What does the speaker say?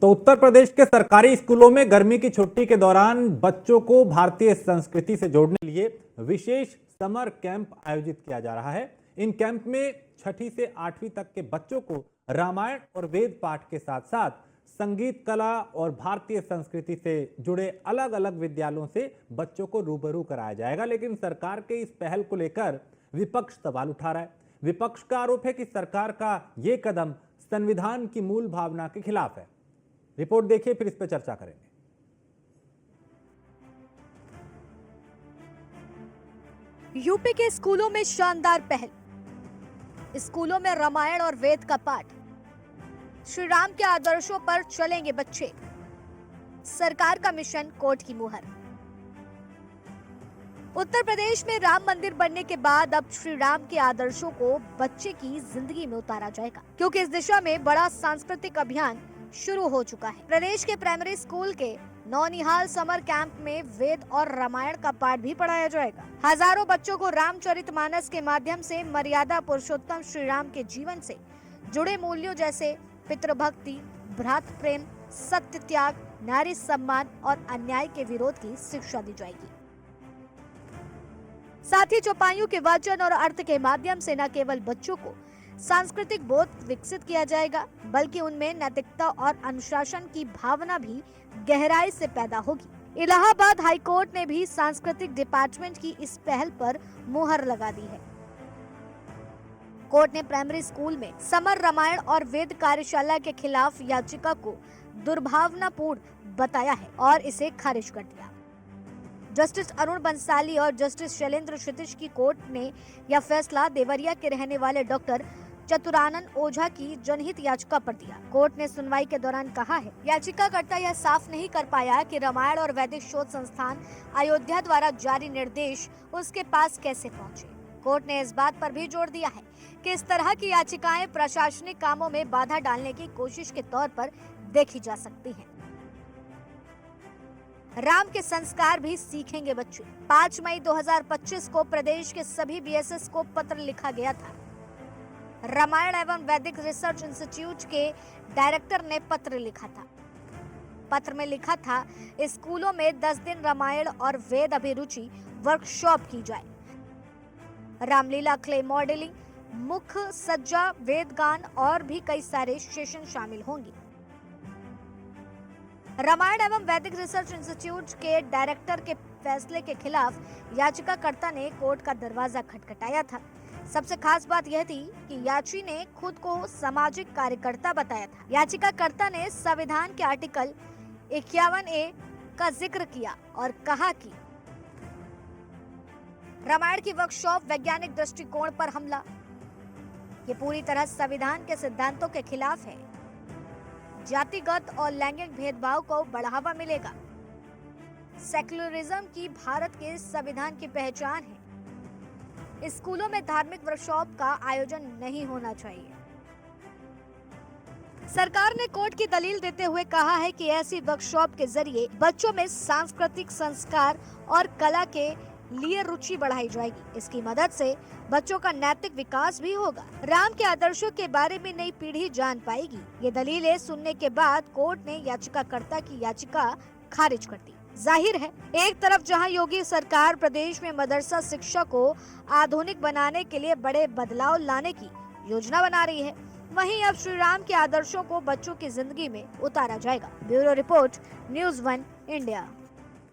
तो उत्तर प्रदेश के सरकारी स्कूलों में गर्मी की छुट्टी के दौरान बच्चों को भारतीय संस्कृति से जोड़ने के लिए विशेष समर कैंप आयोजित किया जा रहा है। इन कैंप में 6ठी से 8वीं तक के बच्चों को रामायण और वेद पाठ के साथ साथ संगीत, कला और भारतीय संस्कृति से जुड़े अलग अलग विद्यालयों से बच्चों को रूबरू कराया जाएगा। लेकिन सरकार के इस पहल को लेकर विपक्ष सवाल उठा रहा है। विपक्ष का आरोप है कि सरकार का ये कदम संविधान की मूल भावना के खिलाफ है। रिपोर्ट देखिए, फिर इस पर चर्चा करेंगे। यूपी के स्कूलों में शानदार पहल। स्कूलों में रामायण और वेद का पाठ। श्री राम के आदर्शों पर चलेंगे बच्चे। सरकार का मिशन कोर्ट की मुहर। उत्तर प्रदेश में राम मंदिर बनने के बाद अब श्री राम के आदर्शों को बच्चे की जिंदगी में उतारा जाएगा, क्योंकि इस दिशा में बड़ा सांस्कृतिक अभियान शुरू हो चुका है। प्रदेश के प्राइमरी स्कूल के नौनिहाल समर कैंप में वेद और रामायण का पाठ भी पढ़ाया जाएगा। हजारों बच्चों को रामचरितमानस के माध्यम से मर्यादा पुरुषोत्तम श्री राम के जीवन से जुड़े मूल्यों जैसे पितृभक्ति, भ्रातृ प्रेम, सत्य त्याग, नारी सम्मान और अन्याय के विरोध की शिक्षा दी जाएगी। साथ ही चौपाइयों के वचन और अर्थ के माध्यम से न केवल बच्चों को सांस्कृतिक बोध विकसित किया जाएगा, बल्कि उनमें नैतिकता और अनुशासन की भावना भी गहराई से पैदा होगी। इलाहाबाद हाई कोर्ट ने भी सांस्कृतिक डिपार्टमेंट की इस पहल पर मुहर लगा दी है। कोर्ट ने प्राइमरी स्कूल में समर रामायण और वेद कार्यशाला के खिलाफ याचिका को दुर्भावनापूर्ण बताया है और इसे खारिज कर दिया। जस्टिस अरुण बंसाली और जस्टिस शैलेंद्र क्षितिज की कोर्ट ने यह फैसला देवरिया के रहने वाले डॉक्टर चतुरानंद ओझा की जनहित याचिका पर दिया। कोर्ट ने सुनवाई के दौरान कहा है, याचिकाकर्ता यह साफ नहीं कर पाया कि रामायण और वैदिक शोध संस्थान अयोध्या द्वारा जारी निर्देश उसके पास कैसे पहुंचे। कोर्ट ने इस बात पर भी जोर दिया है कि इस तरह की याचिकाएं प्रशासनिक कामों में बाधा डालने की कोशिश के तौर पर देखी जा सकती हैं। राम के संस्कार भी सीखेंगे बच्चे। 5 मई 2025 को प्रदेश के सभी बीएसएस को पत्र लिखा गया था। रामायण एवं वैदिक रिसर्च इंस्टीट्यूट के डायरेक्टर ने पत्र लिखा था। पत्र में लिखा था, स्कूलों में 10 दिन रामायण और वेद अभिरुचि वर्कशॉप की जाए। रामलीला, क्ले मॉडलिंग, मुख सज्जा, वेद गान और भी कई सारे सेशन शामिल होंगे। रामायण एवं वैदिक रिसर्च इंस्टीट्यूट के डायरेक्टर के फैसले के खिलाफ याचिकाकर्ता ने कोर्ट का दरवाजा खटखटाया था। सबसे खास बात यह थी कि याची ने खुद को सामाजिक कार्यकर्ता बताया था। याचिकाकर्ता ने संविधान के आर्टिकल 51A का जिक्र किया और कहा कि रामायण की वर्कशॉप वैज्ञानिक दृष्टिकोण पर हमला। ये पूरी तरह संविधान के सिद्धांतों के खिलाफ है। जातिगत और लैंगिक भेदभाव को बढ़ावा मिलेगा। सेक्युलरिज्म की भारत के संविधान की पहचान है। स्कूलों में धार्मिक वर्कशॉप का आयोजन नहीं होना चाहिए। सरकार ने कोर्ट की दलील देते हुए कहा है कि ऐसी वर्कशॉप के जरिए बच्चों में सांस्कृतिक संस्कार और कला के लिए रुचि बढ़ाई जाएगी। इसकी मदद से बच्चों का नैतिक विकास भी होगा। राम के आदर्शों के बारे में नई पीढ़ी जान पाएगी। ये दलीलें सुनने के बाद कोर्ट ने याचिकाकर्ता की याचिका खारिज कर दी। जाहिर है, एक तरफ जहां योगी सरकार प्रदेश में मदरसा शिक्षा को आधुनिक बनाने के लिए बड़े बदलाव लाने की योजना बना रही है, वहीं अब श्री राम के आदर्शों को बच्चों की जिंदगी में उतारा जाएगा। Bureau report, news 1 India.